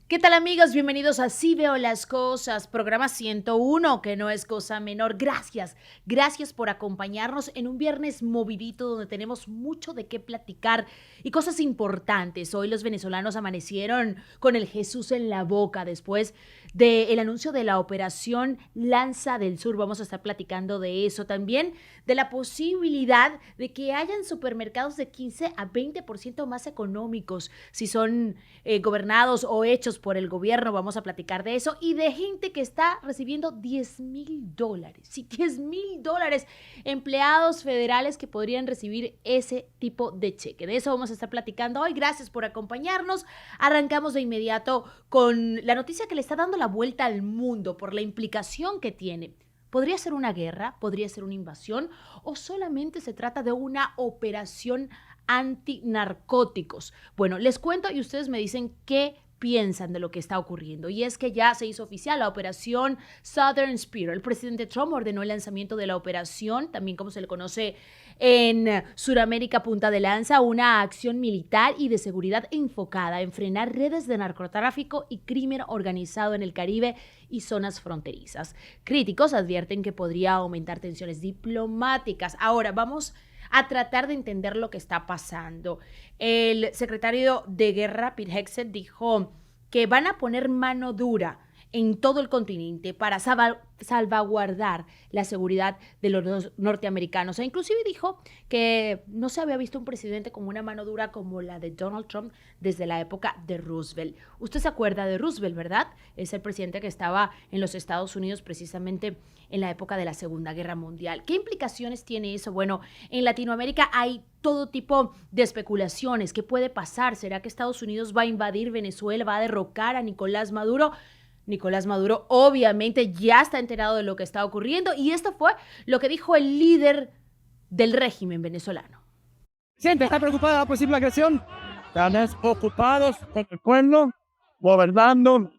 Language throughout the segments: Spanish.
¿Qué tal, amigos? Bienvenidos a Así Veo las Cosas, programa 101, que no es cosa menor. Gracias por acompañarnos en un viernes movidito donde tenemos mucho de qué platicar y cosas importantes. Hoy los venezolanos amanecieron con el Jesús en la boca después del anuncio de la operación Lanza del Sur. Vamos a estar platicando de eso también, de la posibilidad de que hayan supermercados de 15 a 20% más económicos si son gobernados o hechos por el gobierno. Vamos a platicar de eso y de gente que está recibiendo $10,000. Sí, $10,000, empleados federales que podrían recibir ese tipo de cheque. De eso vamos a estar platicando hoy. Gracias por acompañarnos. Arrancamos de inmediato con la noticia que le está dando la vuelta al mundo por la implicación que tiene. ¿Podría ser una guerra? ¿Podría ser una invasión? ¿O solamente se trata de una operación antinarcóticos? Bueno, les cuento y ustedes me dicen qué piensan de lo que está ocurriendo. Y es que ya se hizo oficial la operación Southern Spirit. El presidente Trump ordenó el lanzamiento de la operación, también como se le conoce en Sudamérica Punta de Lanza, una acción militar y de seguridad enfocada en frenar redes de narcotráfico y crimen organizado en el Caribe y zonas fronterizas. Críticos advierten que podría aumentar tensiones diplomáticas. Ahora vamos a tratar de entender lo que está pasando. El secretario de Guerra, Pete Hegseth, dijo que van a poner mano dura en todo el continente para salvaguardar la seguridad de los norteamericanos. E inclusive dijo que no se había visto un presidente con una mano dura como la de Donald Trump desde la época de Roosevelt. Usted se acuerda de Roosevelt, ¿verdad? Es el presidente que estaba en los Estados Unidos precisamente en la época de la Segunda Guerra Mundial. ¿Qué implicaciones tiene eso? Bueno, en Latinoamérica hay todo tipo de especulaciones. ¿Qué puede pasar? ¿Será que Estados Unidos va a invadir Venezuela, va a derrocar a Nicolás Maduro? Nicolás Maduro obviamente ya está enterado de lo que está ocurriendo y esto fue lo que dijo el líder del régimen venezolano. Presidente, ¿está preocupada de la posible agresión? Están ocupados con el pueblo, gobernando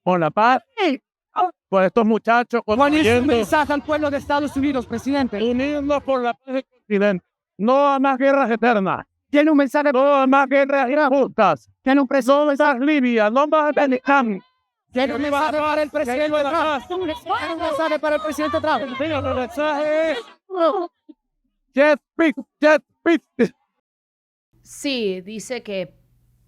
con la paz, con estos muchachos. ¿Cuál es su mensaje al pueblo de Estados Unidos, presidente? Unidos por la paz del continente. No a más guerras eternas. Tiene un mensaje, No a más guerras injustas. tiene un No más Libia. No más Afganistán. tiene un mensaje para el presidente Trump. Tiene un mensaje para el presidente Trump. El mensaje es Jet Speak, Jet Speak. Sí, dice que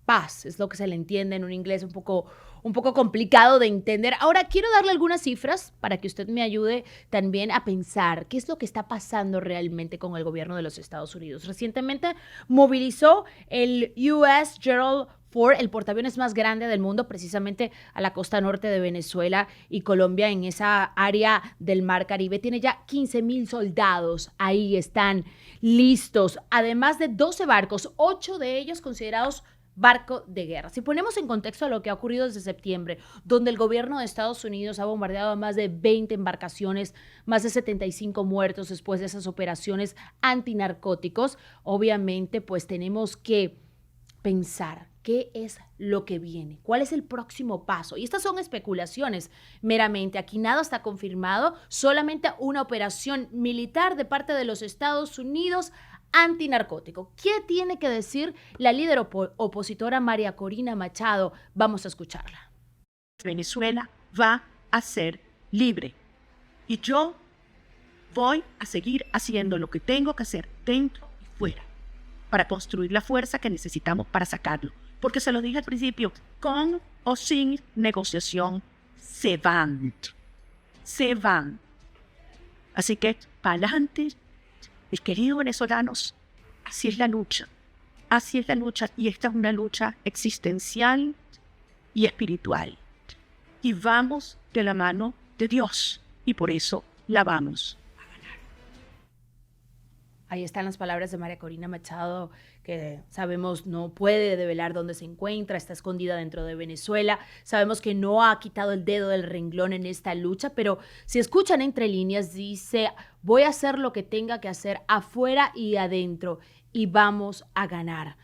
paz es lo que se le entiende en un inglés un poco complicado de entender. Ahora quiero darle algunas cifras para que usted me ayude también a pensar qué es lo que está pasando realmente con el gobierno de los Estados Unidos. Recientemente movilizó el US Gerald Ford, el portaaviones más grande del mundo, precisamente a la costa norte de Venezuela y Colombia, en esa área del Mar Caribe. Tiene ya 15,000 soldados. Ahí están listos, además de 12 barcos, 8 de ellos considerados barco de guerra. Si ponemos en contexto lo que ha ocurrido desde septiembre, donde el gobierno de Estados Unidos ha bombardeado a más de 20 embarcaciones, más de 75 muertos después de esas operaciones antinarcóticos, obviamente pues tenemos que pensar qué es lo que viene, cuál es el próximo paso. Y estas son especulaciones meramente. Aquí nada está confirmado, solamente una operación militar de parte de los Estados Unidos antinarcótico. ¿Qué tiene que decir la líder opositora María Corina Machado? Vamos a escucharla. Venezuela va a ser libre y yo voy a seguir haciendo lo que tengo que hacer dentro y fuera para construir la fuerza que necesitamos para sacarlo. Porque se lo dije al principio, con o sin negociación se van. Se van. Así que, para adelante, mis queridos venezolanos, así es la lucha. Así es la lucha. Y esta es una lucha existencial y espiritual. Y vamos de la mano de Dios. Y por eso la vamos. Ahí están las palabras de María Corina Machado, que sabemos no puede develar dónde se encuentra, está escondida dentro de Venezuela. Sabemos que no ha quitado el dedo del renglón en esta lucha, pero si escuchan entre líneas, dice, voy a hacer lo que tenga que hacer afuera y adentro y vamos a ganar.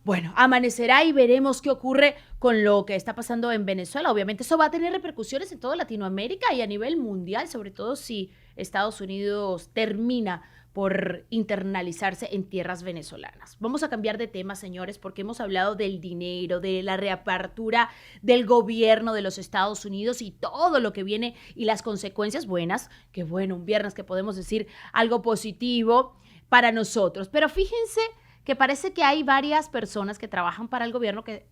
Bueno, amanecerá y veremos qué ocurre con lo que está pasando en Venezuela. Obviamente eso va a tener repercusiones en toda Latinoamérica y a nivel mundial, sobre todo si Estados Unidos termina por internalizarse en tierras venezolanas. Vamos a cambiar de tema, señores, porque hemos hablado del dinero, de la reapertura del gobierno de los Estados Unidos y todo lo que viene y las consecuencias buenas. Que bueno, un viernes que podemos decir algo positivo para nosotros. Pero fíjense que parece que hay varias personas que trabajan para el gobierno que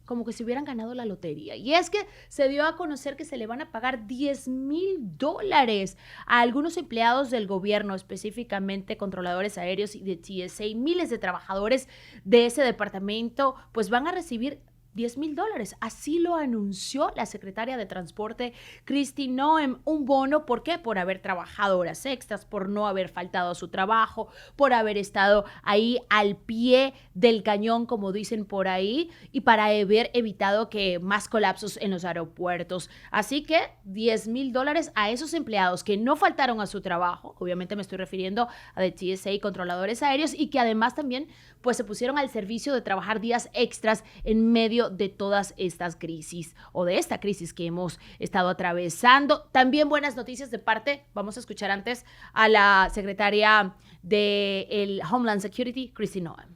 como que se hubieran ganado la lotería. Y es que se dio a conocer que se le van a pagar $10,000 a algunos empleados del gobierno, específicamente controladores aéreos y de TSA. Miles de trabajadores de ese departamento pues van a recibir $10,000. Así lo anunció la secretaria de Transporte, Kristi Noem. Un bono, ¿por qué? Por haber trabajado horas extras, por no haber faltado a su trabajo, por haber estado ahí al pie del cañón, como dicen por ahí, y para haber evitado que más colapsos en los aeropuertos. Así que $10,000 a esos empleados que no faltaron a su trabajo. Obviamente me estoy refiriendo a de TSA y controladores aéreos, y que además también pues se pusieron al servicio de trabajar días extras en medio de todas estas crisis o de esta crisis que hemos estado atravesando. También buenas noticias de parte, vamos a escuchar antes a la secretaria del Homeland Security, Kristi Noem.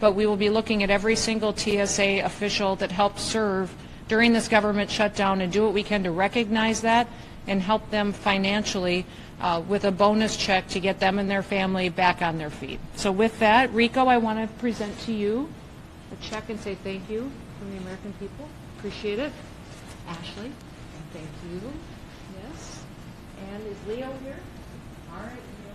But we will be looking at every single TSA official that helped serve during this government shutdown and do what we can to recognize that and help them financially with a bonus check to get them and their family back on their feet. So with that, Rico, I want to present to you a check and say thank you from the American people. Appreciate it. Ashley, thank you. Yes. And is Leo here? All right, Leo.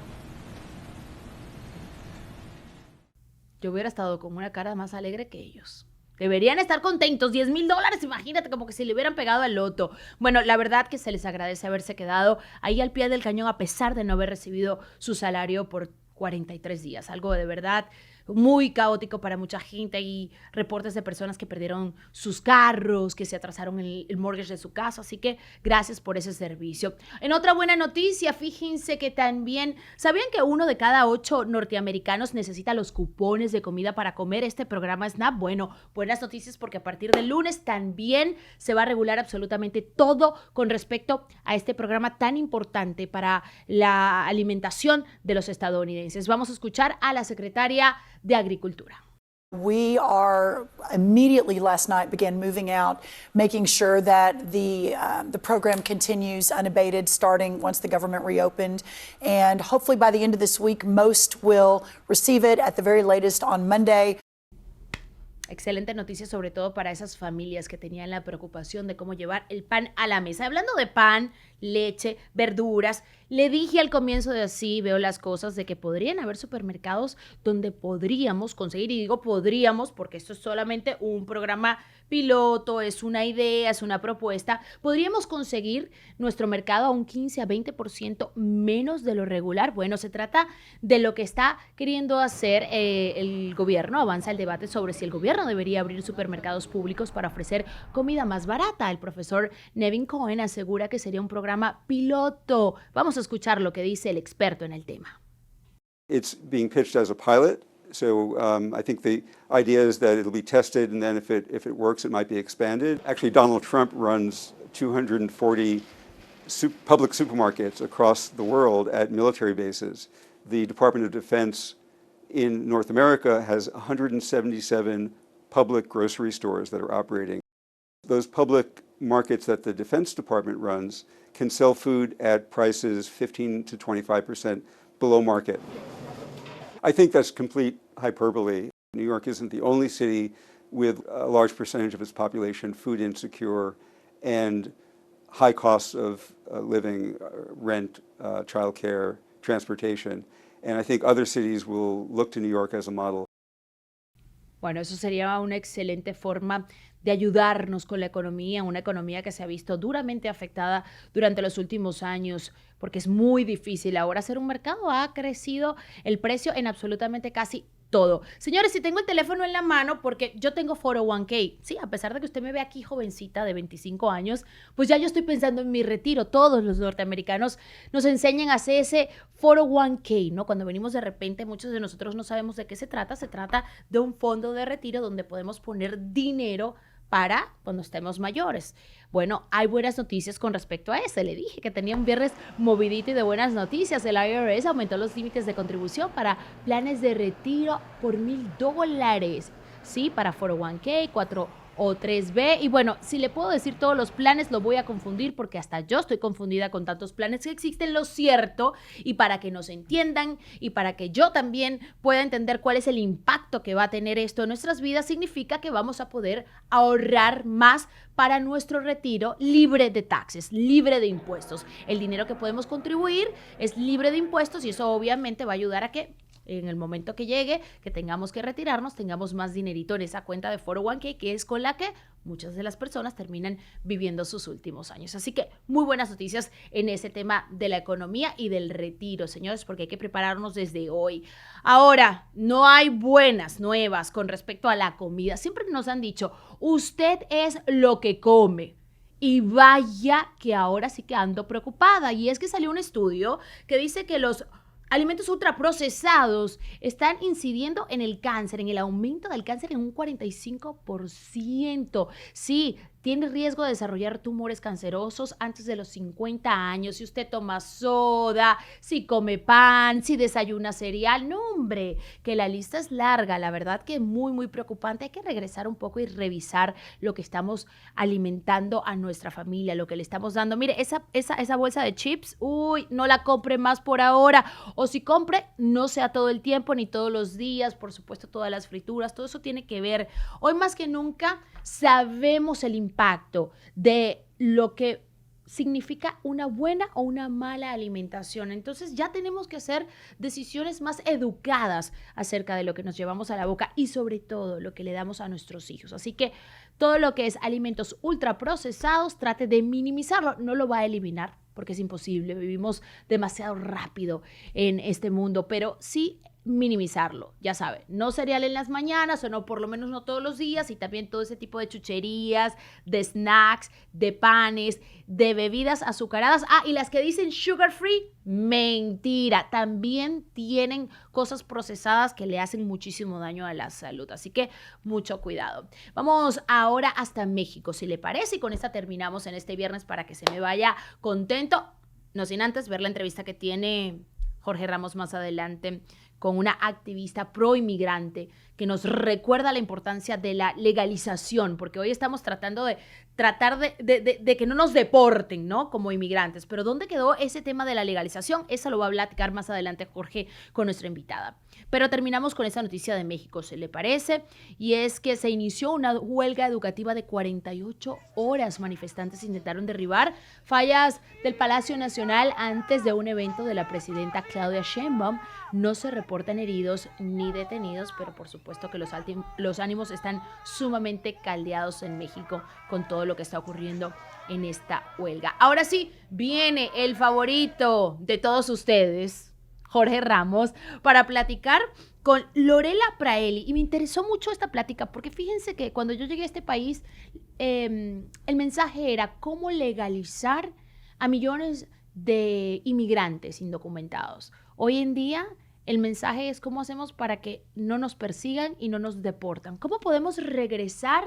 Yo hubiera estado con una cara más alegre que ellos. Deberían estar contentos, $10,000, imagínate, como que si le hubieran pegado al loto. Bueno, la verdad que se les agradece haberse quedado ahí al pie del cañón a pesar de no haber recibido su salario por 43 días. Algo de verdad muy caótico para mucha gente. Hay reportes de personas que perdieron sus carros, que se atrasaron el mortgage de su casa, así que gracias por ese servicio. En otra buena noticia, fíjense que también, ¿sabían que 1 de cada 8 norteamericanos necesita los cupones de comida para comer este programa SNAP? Bueno, buenas noticias porque a partir del lunes también se va a regular absolutamente todo con respecto a este programa tan importante para la alimentación de los estadounidenses. Vamos a escuchar a la secretaria de Agricultura. We are immediately last night began moving out, making sure that the program continues unabated starting once the government reopened. And hopefully by the end of this week, most will receive it at the very latest on Monday. Excelente noticia, sobre todo para esas familias que tenían la preocupación de cómo llevar el pan a la mesa. Hablando de pan, leche, verduras, le dije al comienzo de Así Veo las Cosas de que podrían haber supermercados donde podríamos conseguir, y digo podríamos porque esto es solamente un programa piloto, es una idea, es una propuesta, podríamos conseguir nuestro mercado a un 15 a 20% menos de lo regular. Bueno, se trata de lo que está queriendo hacer el gobierno. Avanza el debate sobre si el gobierno debería abrir supermercados públicos para ofrecer comida más barata. El profesor Nevin Cohen asegura que sería un programa piloto. Vamos a escuchar lo que dice el experto en el tema. It's being pitched as a pilot. So I think the idea is that it'll be tested, and then if it works, it might be expanded. Actually, Donald Trump runs 240 public supermarkets across the world at military bases. The Department of Defense in North America has 177 public grocery stores that are operating. Those public markets that the Defense Department runs can sell food at prices 15 to 25% below market. I think that's complete hyperbole. New York isn't the only city with a large percentage of its population food insecure and high costs of living, rent, childcare, transportation. And I think other cities will look to New York as a model. Bueno, eso sería una excelente forma de ayudarnos con la economía, una economía que se ha visto duramente afectada durante los últimos años, porque es muy difícil ahora hacer un mercado. Ha crecido el precio en absolutamente casi todo. Señores, si tengo el teléfono en la mano, porque yo tengo 401k, sí, a pesar de que usted me ve aquí jovencita de 25 años, pues ya yo estoy pensando en mi retiro. Todos los norteamericanos nos enseñan a hacer ese 401k, ¿no? Cuando venimos de repente, muchos de nosotros no sabemos de qué se trata. Se trata de un fondo de retiro donde podemos poner dinero para cuando estemos mayores. Bueno, hay buenas noticias con respecto a eso. Le dije que tenía un viernes movidito y de buenas noticias. El IRS aumentó los límites de contribución para planes de retiro por $1,000. Sí, para 401k, 403b. Y bueno, si le puedo decir todos los planes, lo voy a confundir porque hasta yo estoy confundida con tantos planes que existen. Lo cierto, y para que nos entiendan y para que yo también pueda entender cuál es el impacto que va a tener esto en nuestras vidas, significa que vamos a poder ahorrar más para nuestro retiro libre de taxes, libre de impuestos. El dinero que podemos contribuir es libre de impuestos y eso obviamente va a ayudar a que en el momento que llegue, que tengamos que retirarnos, tengamos más dinerito en esa cuenta de 401k, que es con la que muchas de las personas terminan viviendo sus últimos años. Así que muy buenas noticias en ese tema de la economía y del retiro, señores, porque hay que prepararnos desde hoy. Ahora, no hay buenas nuevas con respecto a la comida. Siempre nos han dicho, usted es lo que come. Y vaya que ahora sí que ando preocupada. Y es que salió un estudio que dice que los alimentos ultraprocesados están incidiendo en el cáncer, en el aumento del cáncer en un 45%. Sí, tiene riesgo de desarrollar tumores cancerosos antes de los 50 años. Si usted toma soda, si come pan, si desayuna cereal. No, hombre, que la lista es larga. La verdad que muy, muy preocupante. Hay que regresar un poco y revisar lo que estamos alimentando a nuestra familia, lo que le estamos dando. Mire, esa bolsa de chips, uy, no la compre más por ahora. O si compre, no sea todo el tiempo ni todos los días. Por supuesto, todas las frituras, todo eso tiene que ver. Hoy más que nunca sabemos el impacto de lo que significa una buena o una mala alimentación. Entonces ya tenemos que hacer decisiones más educadas acerca de lo que nos llevamos a la boca y sobre todo lo que le damos a nuestros hijos. Así que todo lo que es alimentos ultraprocesados, trate de minimizarlo. No lo va a eliminar porque es imposible. Vivimos demasiado rápido en este mundo, pero sí minimizarlo, ya saben, no cereal en las mañanas o no, por lo menos no todos los días, y también todo ese tipo de chucherías, de snacks, de panes, de bebidas azucaradas. Ah, y las que dicen sugar free, mentira, también tienen cosas procesadas que le hacen muchísimo daño a la salud, así que mucho cuidado. Vamos ahora hasta México, si le parece, y con esta terminamos en este viernes para que se me vaya contento, no sin antes ver la entrevista que tiene Jorge Ramos más adelante con una activista pro inmigrante que nos recuerda la importancia de la legalización, porque hoy estamos tratando de que no nos deporten, ¿no? Como inmigrantes. Pero ¿dónde quedó ese tema de la legalización? Eso lo va a platicar más adelante Jorge con nuestra invitada. Pero terminamos con esa noticia de México, ¿se le parece? Y es que se inició una huelga educativa de 48 horas. Manifestantes intentaron derribar fallas del Palacio Nacional antes de un evento de la presidenta Claudia Sheinbaum. No se reportan heridos ni detenidos, pero por supuesto que los ánimos están sumamente caldeados en México con todo lo que está ocurriendo en esta huelga. Ahora sí, viene el favorito de todos ustedes, Jorge Ramos, para platicar con Lorela Praeli. Y me interesó mucho esta plática porque fíjense que cuando yo llegué a este país, el mensaje era cómo legalizar a millones de inmigrantes indocumentados. Hoy en día el mensaje es cómo hacemos para que no nos persigan y no nos deportan. ¿Cómo podemos regresar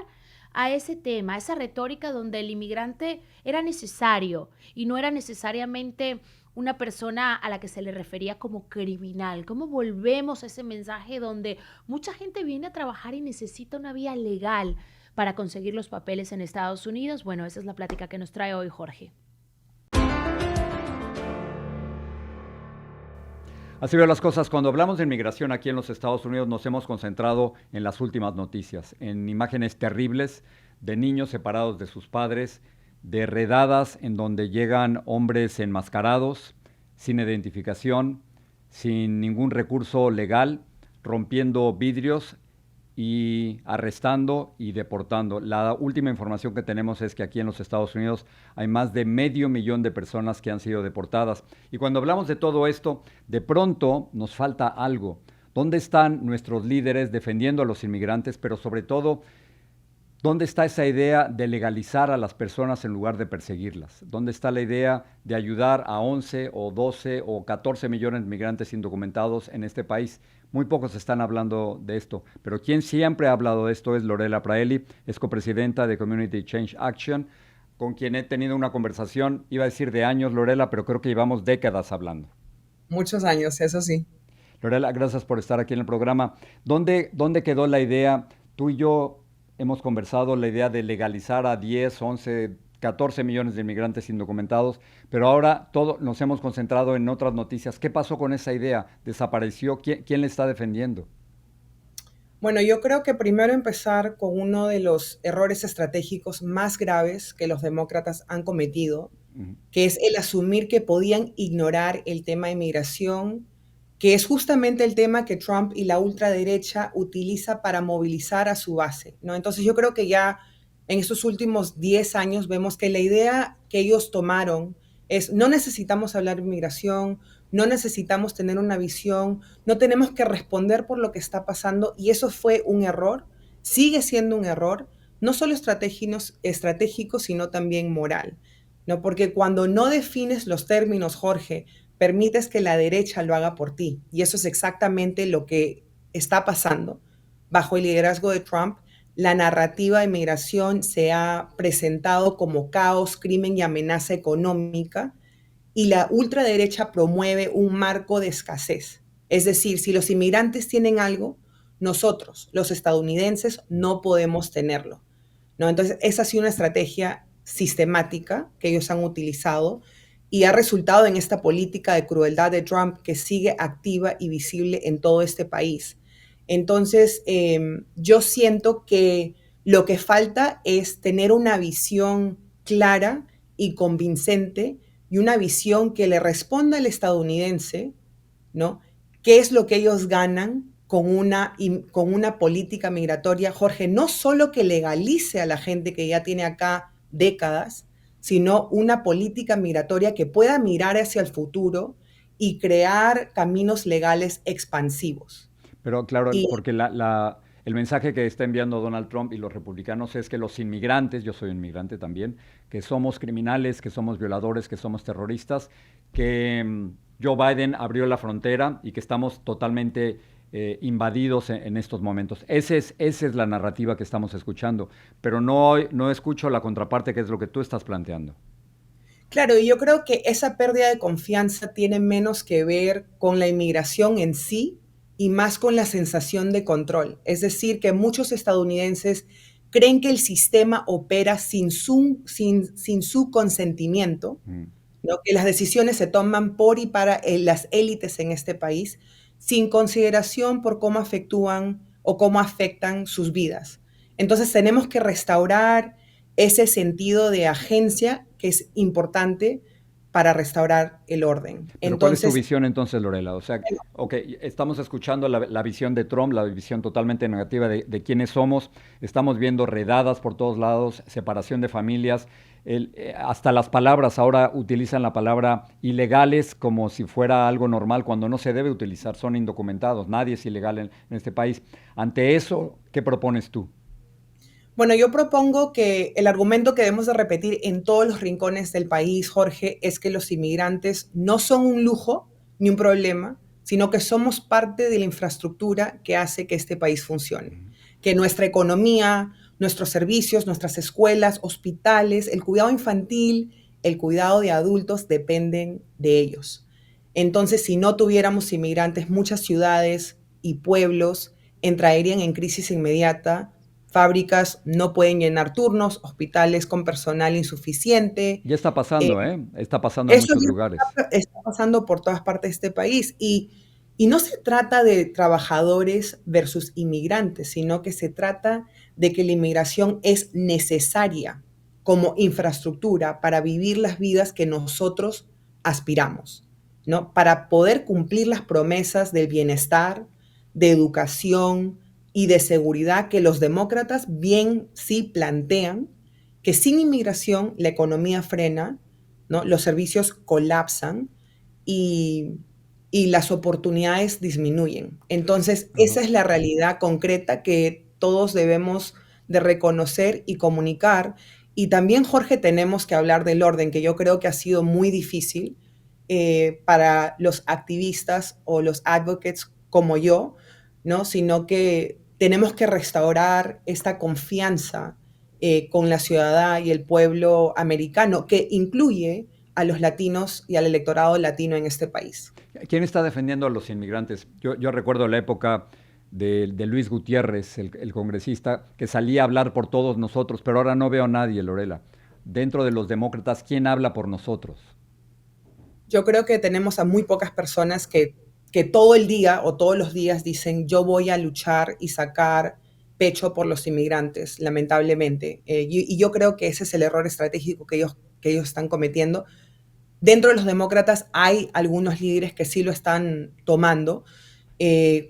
a ese tema, a esa retórica donde el inmigrante era necesario y no era necesariamente una persona a la que se le refería como criminal? ¿Cómo volvemos a ese mensaje donde mucha gente viene a trabajar y necesita una vía legal para conseguir los papeles en Estados Unidos? Bueno, esa es la plática que nos trae hoy Jorge. Así veo las cosas. Cuando hablamos de inmigración aquí en los Estados Unidos nos hemos concentrado en las últimas noticias, en imágenes terribles de niños separados de sus padres, de redadas en donde llegan hombres enmascarados, sin identificación, sin ningún recurso legal, rompiendo vidrios y arrestando y deportando. La última información que tenemos es que aquí en los Estados Unidos hay más de 500,000 de personas que han sido deportadas. Y cuando hablamos de todo esto, de pronto nos falta algo. ¿Dónde están nuestros líderes defendiendo a los inmigrantes? Pero sobre todo, ¿dónde está esa idea de legalizar a las personas en lugar de perseguirlas? ¿Dónde está la idea de ayudar a 11 o 12 o 14 millones de inmigrantes indocumentados en este país? Muy pocos están hablando de esto, pero quien siempre ha hablado de esto es Lorela Praeli, es copresidenta de Community Change Action, con quien he tenido una conversación, iba a decir de años, Lorela, pero creo que llevamos décadas hablando. Muchos años, eso sí. Lorela, gracias por estar aquí en el programa. ¿Dónde quedó la idea? Tú y yo hemos conversado la idea de legalizar a 10, 11, 14 millones de inmigrantes indocumentados, pero ahora nos hemos concentrado en otras noticias. ¿Qué pasó con esa idea? ¿Desapareció? ¿Quién le está defendiendo? Bueno, yo creo que primero empezar con uno de los errores estratégicos más graves que los demócratas han cometido, que es el asumir que podían ignorar el tema de inmigración, que es justamente el tema que Trump y la ultraderecha utiliza para movilizar a su base, ¿no? Entonces yo creo que ya en estos últimos 10 años vemos que la idea que ellos tomaron es no necesitamos hablar de inmigración, no necesitamos tener una visión, no tenemos que responder por lo que está pasando, y eso fue un error, sigue siendo un error, no solo estratégico, sino también moral, ¿no? Porque cuando no defines los términos, Jorge, permites que la derecha lo haga por ti, y eso es exactamente lo que está pasando bajo el liderazgo de Trump. La narrativa de migración se ha presentado como caos, crimen y amenaza económica, y la ultraderecha promueve un marco de escasez. Es decir, si los inmigrantes tienen algo, nosotros, los estadounidenses, no podemos tenerlo, ¿no? Entonces, esa ha sido una estrategia sistemática que ellos han utilizado y ha resultado en esta política de crueldad de Trump que sigue activa y visible en todo este país. Entonces, yo siento que lo que falta es tener una visión clara y convincente y una visión que le responda al estadounidense, ¿no? ¿Qué es lo que ellos ganan con una política migratoria, Jorge? No solo que legalice a la gente que ya tiene acá décadas, sino una política migratoria que pueda mirar hacia el futuro y crear caminos legales expansivos. Pero claro, porque el mensaje que está enviando Donald Trump y los republicanos es que los inmigrantes, yo soy inmigrante también, que somos criminales, que somos violadores, que somos terroristas, que Joe Biden abrió la frontera y que estamos totalmente invadidos en estos momentos. Esa es la narrativa que estamos escuchando, pero no escucho la contraparte, que es lo que tú estás planteando. Claro, y yo creo que esa pérdida de confianza tiene menos que ver con la inmigración en sí y más con la sensación de control. Es decir, que muchos estadounidenses creen que el sistema opera sin su consentimiento, ¿no? Que las decisiones se toman por y para las élites en este país, sin consideración por cómo afectúan o cómo afectan sus vidas. Entonces tenemos que restaurar ese sentido de agencia que es importante para restaurar el orden. Pero entonces, ¿cuál es tu visión entonces, Lorela? O sea, estamos escuchando la visión de Trump, la visión totalmente negativa de quiénes somos. Estamos viendo redadas por todos lados, separación de familias. Hasta las palabras ahora utilizan la palabra ilegales como si fuera algo normal, cuando no se debe utilizar. Son indocumentados, nadie es ilegal en este país. Ante eso, ¿qué propones tú? Bueno, yo propongo que el argumento que debemos de repetir en todos los rincones del país, Jorge, es que los inmigrantes no son un lujo ni un problema, sino que somos parte de la infraestructura que hace que este país funcione. Que nuestra economía, nuestros servicios, nuestras escuelas, hospitales, el cuidado infantil, el cuidado de adultos dependen de ellos. Entonces, si no tuviéramos inmigrantes, muchas ciudades y pueblos entrarían en crisis inmediata. Fábricas no pueden llenar turnos, hospitales con personal insuficiente. Ya está pasando, está pasando en muchos lugares. Está pasando por todas partes de este país. Y no se trata de trabajadores versus inmigrantes, sino que se trata de que la inmigración es necesaria como infraestructura para vivir las vidas que nosotros aspiramos, ¿no? Para poder cumplir las promesas del bienestar, de educación y de seguridad que los demócratas bien sí plantean, que sin inmigración la economía frena, ¿no? Los servicios colapsan y las oportunidades disminuyen. Entonces, esa es la realidad concreta que todos debemos de reconocer y comunicar. Y también, Jorge, tenemos que hablar del orden, que yo creo que ha sido muy difícil para los activistas o los advocates como yo, ¿no? Sino que tenemos que restaurar esta confianza con la ciudad y el pueblo americano, que incluye a los latinos y al electorado latino en este país. ¿Quién está defendiendo a los inmigrantes? Yo recuerdo la época de Luis Gutiérrez, el congresista, que salía a hablar por todos nosotros, pero ahora no veo a nadie, Lorela. Dentro de los demócratas, ¿quién habla por nosotros? Yo creo que tenemos a muy pocas personas que todo el día o todos los días dicen yo voy a luchar y sacar pecho por los inmigrantes, lamentablemente. Y yo creo que ese es el error estratégico que ellos están cometiendo. Dentro de los demócratas hay algunos líderes que sí lo están tomando.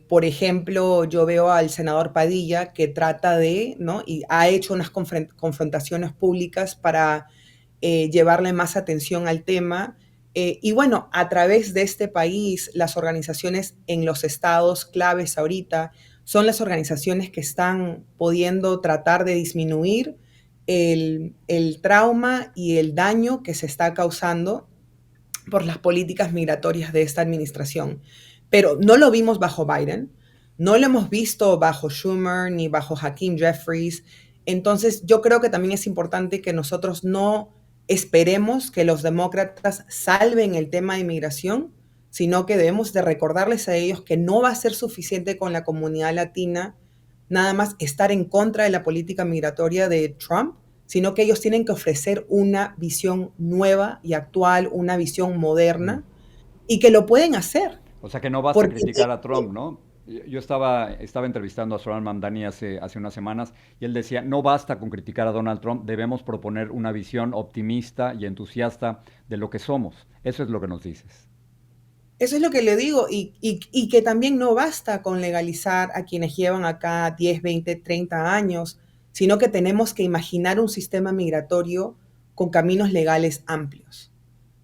Por ejemplo, yo veo al senador Padilla que trata de, ¿no? Y ha hecho unas confrontaciones públicas para llevarle más atención al tema. Y bueno, a través de este país, las organizaciones en los estados claves ahorita son las organizaciones que están pudiendo tratar de disminuir el trauma y el daño que se está causando por las políticas migratorias de esta administración. Pero no lo vimos bajo Biden, no lo hemos visto bajo Schumer ni bajo Hakeem Jeffries. Entonces, yo creo que también es importante que nosotros no esperemos que los demócratas salven el tema de inmigración, sino que debemos de recordarles a ellos que no va a ser suficiente con la comunidad latina nada más estar en contra de la política migratoria de Trump, sino que ellos tienen que ofrecer una visión nueva y actual, una visión moderna, y que lo pueden hacer. O sea que no basta criticar a Trump, ¿no? Yo estaba entrevistando a Zoran Mamdani hace unas semanas y él decía, no basta con criticar a Donald Trump, debemos proponer una visión optimista y entusiasta de lo que somos. Eso es lo que nos dices. Eso es lo que le digo, y que también no basta con legalizar a quienes llevan acá 10, 20, 30 años, sino que tenemos que imaginar un sistema migratorio con caminos legales amplios,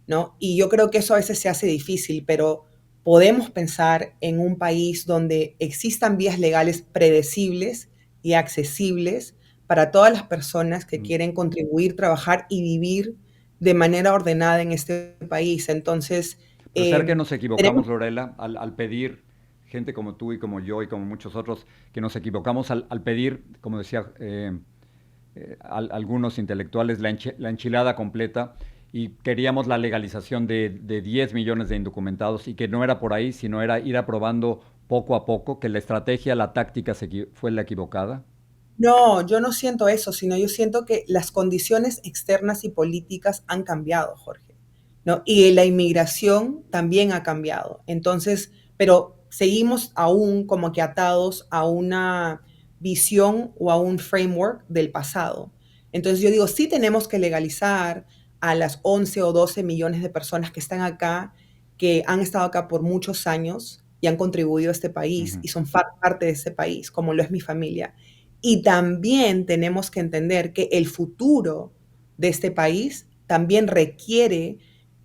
¿no? Y yo creo que eso a veces se hace difícil, pero podemos pensar en un país donde existan vías legales predecibles y accesibles para todas las personas que quieren contribuir, trabajar y vivir de manera ordenada en este país. Entonces, ser que nos equivocamos, Lorela, al pedir, gente como tú y como yo y como muchos otros, que nos equivocamos al pedir, como decía algunos intelectuales, la enchilada completa, y queríamos la legalización de 10 millones de indocumentados, y que no era por ahí, sino era ir aprobando poco a poco, que la estrategia, la táctica fue la equivocada. No, yo no siento eso, sino yo siento que las condiciones externas y políticas han cambiado, Jorge, ¿no? Y la inmigración también ha cambiado. Entonces, pero seguimos aún como que atados a una visión o a un framework del pasado. Entonces yo digo, sí tenemos que legalizar a las 11 o 12 millones de personas que están acá, que han estado acá por muchos años y han contribuido a este país y son parte de este país, como lo es mi familia. Y también tenemos que entender que el futuro de este país también requiere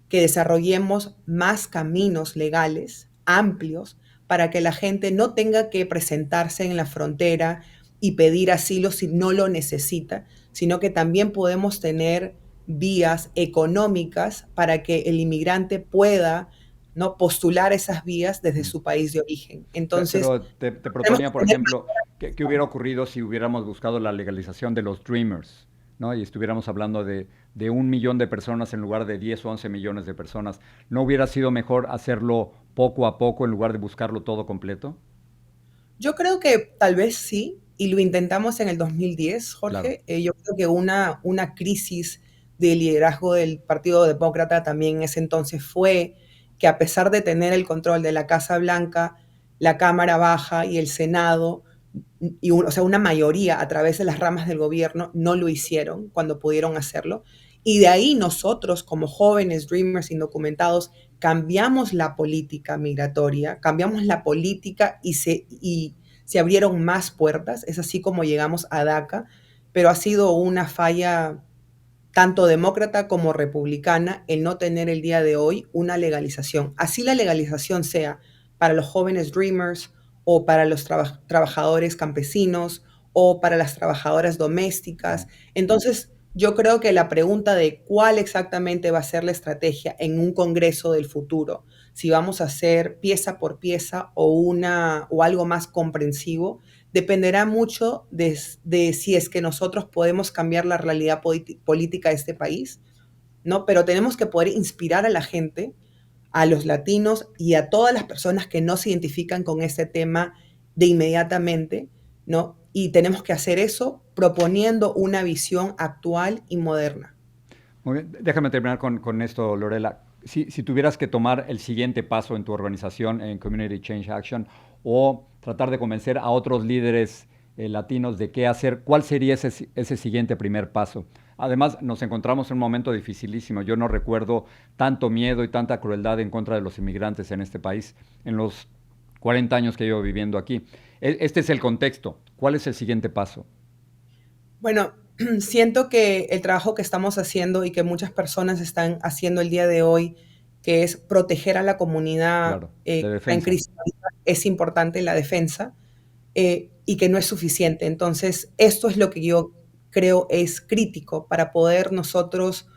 que desarrollemos más caminos legales amplios para que la gente no tenga que presentarse en la frontera y pedir asilo si no lo necesita, sino que también podemos tener vías económicas para que el inmigrante pueda, ¿no?, postular esas vías desde su país de origen. Entonces, pero te proponía, por ejemplo, ¿qué hubiera ocurrido si hubiéramos buscado la legalización de los Dreamers, ¿no? Y estuviéramos hablando de 1 millón de personas en lugar de 10 o 11 millones de personas. ¿No hubiera sido mejor hacerlo poco a poco en lugar de buscarlo todo completo? Yo creo que tal vez sí, y lo intentamos en el 2010, Jorge. Claro. Yo creo que una crisis de liderazgo del Partido Demócrata también en ese entonces fue que, a pesar de tener el control de la Casa Blanca, la Cámara Baja y el Senado, o sea, una mayoría a través de las ramas del gobierno, no lo hicieron cuando pudieron hacerlo. Y de ahí nosotros, como jóvenes Dreamers indocumentados, cambiamos la política migratoria, cambiamos la política y se abrieron más puertas. Es así como llegamos a DACA, pero ha sido una falla tanto demócrata como republicana el no tener el día de hoy una legalización. Así la legalización sea para los jóvenes Dreamers o para los trabajadores campesinos o para las trabajadoras domésticas. Entonces, yo creo que la pregunta de cuál exactamente va a ser la estrategia en un Congreso del futuro si vamos a hacer pieza por pieza o algo más comprensivo, dependerá mucho de si es que nosotros podemos cambiar la realidad política de este país, ¿no? Pero tenemos que poder inspirar a la gente, a los latinos y a todas las personas que no se identifican con este tema de inmediatamente, ¿no? Y tenemos que hacer eso proponiendo una visión actual y moderna. Muy bien, déjame terminar con esto, Lorela. Si tuvieras que tomar el siguiente paso en tu organización, en Community Change Action, o tratar de convencer a otros líderes latinos de qué hacer, ¿cuál sería ese siguiente primer paso? Además, nos encontramos en un momento dificilísimo. Yo no recuerdo tanto miedo y tanta crueldad en contra de los inmigrantes en este país en los 40 años que llevo viviendo aquí. Este es el contexto. ¿Cuál es el siguiente paso? Bueno, siento que el trabajo que estamos haciendo y que muchas personas están haciendo el día de hoy, que es proteger a la comunidad Claro, de defensa. en crisis, es importante la defensa y que no es suficiente. Entonces, esto es lo que yo creo es crítico para poder nosotros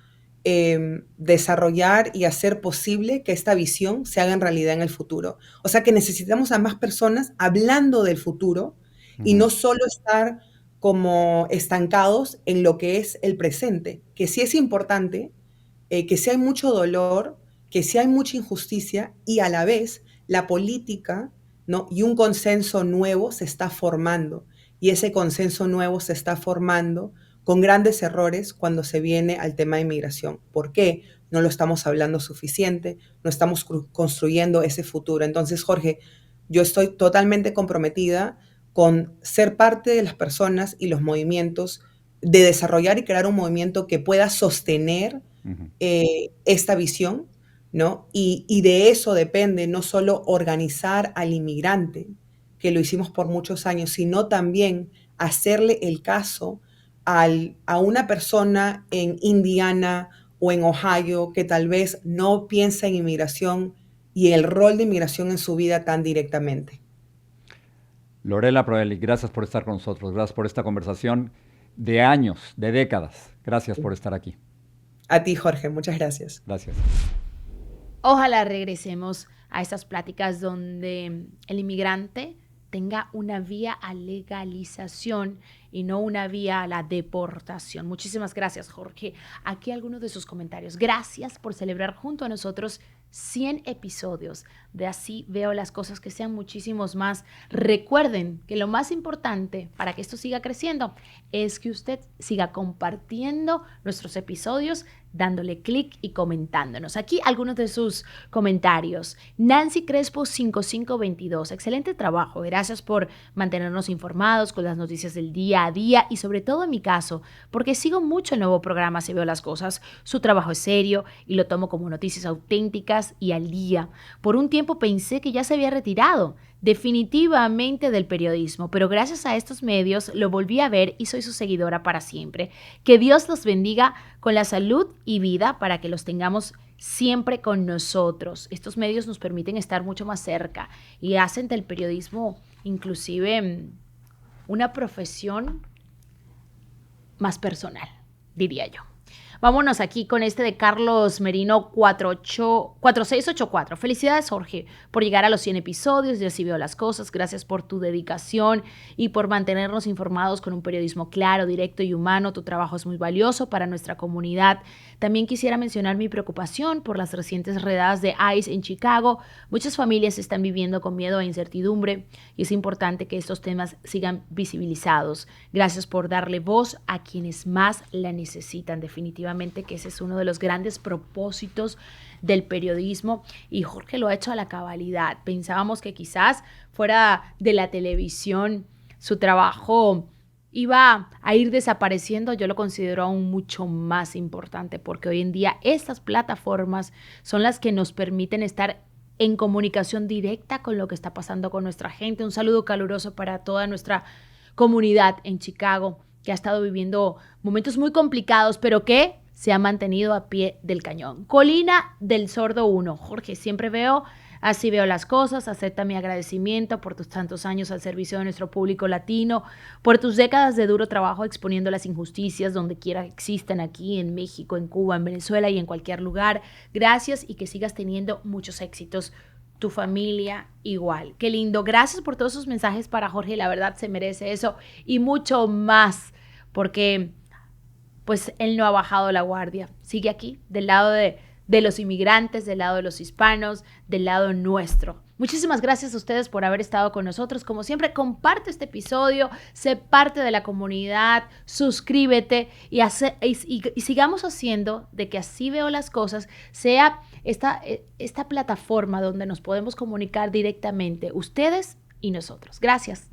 desarrollar y hacer posible que esta visión se haga en realidad en el futuro. O sea que necesitamos a más personas hablando del futuro y no solo estar como estancados en lo que es el presente, que sí es importante, que sí hay mucho dolor, que sí hay mucha injusticia y a la vez la política, ¿no? Y un consenso nuevo se está formando y ese consenso nuevo se está formando con grandes errores cuando se viene al tema de inmigración. ¿Por qué? No lo estamos hablando suficiente, no estamos construyendo ese futuro. Entonces, Jorge, yo estoy totalmente comprometida con ser parte de las personas y los movimientos, de desarrollar y crear un movimiento que pueda sostener esta visión, ¿no? Y de eso depende no solo organizar al inmigrante, que lo hicimos por muchos años, sino también hacerle el caso a una persona en Indiana o en Ohio que tal vez no piensa en inmigración y el rol de inmigración en su vida tan directamente. Lorela Proeli, gracias por estar con nosotros, gracias por esta conversación de años, de décadas. Gracias por estar aquí. A ti, Jorge, muchas gracias. Gracias. Ojalá regresemos a estas pláticas donde el inmigrante tenga una vía a legalización y no una vía a la deportación. Muchísimas gracias, Jorge. Aquí algunos de sus comentarios. Gracias por celebrar junto a nosotros 100 episodios de Así Veo las Cosas, que sean muchísimos más. Recuerden que lo más importante para que esto siga creciendo es que usted siga compartiendo nuestros episodios, dándole clic y comentándonos. Aquí algunos de sus comentarios. Nancy Crespo 5522. Excelente trabajo. Gracias por mantenernos informados con las noticias del día a día y sobre todo en mi caso, porque sigo mucho el nuevo programa Así Veo las Cosas. Su trabajo es serio y lo tomo como noticias auténticas y al día. Por un tiempo pensé que ya se había retirado definitivamente del periodismo, pero gracias a estos medios lo volví a ver y soy su seguidora para siempre. Que Dios los bendiga con la salud y vida para que los tengamos siempre con nosotros. Estos medios nos permiten estar mucho más cerca y hacen del periodismo inclusive una profesión más personal, diría yo. Vámonos aquí con este de Carlos Merino 4684. Felicidades, Jorge, por llegar a los 100 episodios de Así Veo las Cosas. Gracias por tu dedicación y por mantenernos informados con un periodismo claro, directo y humano. Tu trabajo es muy valioso para nuestra comunidad. También quisiera mencionar mi preocupación por las recientes redadas de ICE en Chicago. Muchas familias están viviendo con miedo e incertidumbre y es importante que estos temas sigan visibilizados. Gracias por darle voz a quienes más la necesitan. Definitivamente que ese es uno de los grandes propósitos del periodismo y Jorge lo ha hecho a la cabalidad. Pensábamos que quizás fuera de la televisión su trabajo iba a ir desapareciendo. Yo lo considero aún mucho más importante porque hoy en día estas plataformas son las que nos permiten estar en comunicación directa con lo que está pasando con nuestra gente. Un saludo caluroso para toda nuestra comunidad en Chicago que ha estado viviendo momentos muy complicados, pero que se ha mantenido a pie del cañón. Colina del Sordo 1. Jorge, siempre veo Así veo las cosas, acepta mi agradecimiento por tus tantos años al servicio de nuestro público latino, por tus décadas de duro trabajo exponiendo las injusticias donde quiera que existan, aquí en México, en Cuba, en Venezuela y en cualquier lugar. Gracias y que sigas teniendo muchos éxitos. Tu familia igual. Qué lindo. Gracias por todos esos mensajes para Jorge. La verdad se merece eso y mucho más, porque pues él no ha bajado la guardia. Sigue aquí, del lado de los inmigrantes, del lado de los hispanos, del lado nuestro. Muchísimas gracias a ustedes por haber estado con nosotros. Como siempre, comparte este episodio, sé parte de la comunidad, suscríbete y sigamos haciendo de que Así Veo las Cosas sea esta plataforma donde nos podemos comunicar directamente, ustedes y nosotros. Gracias.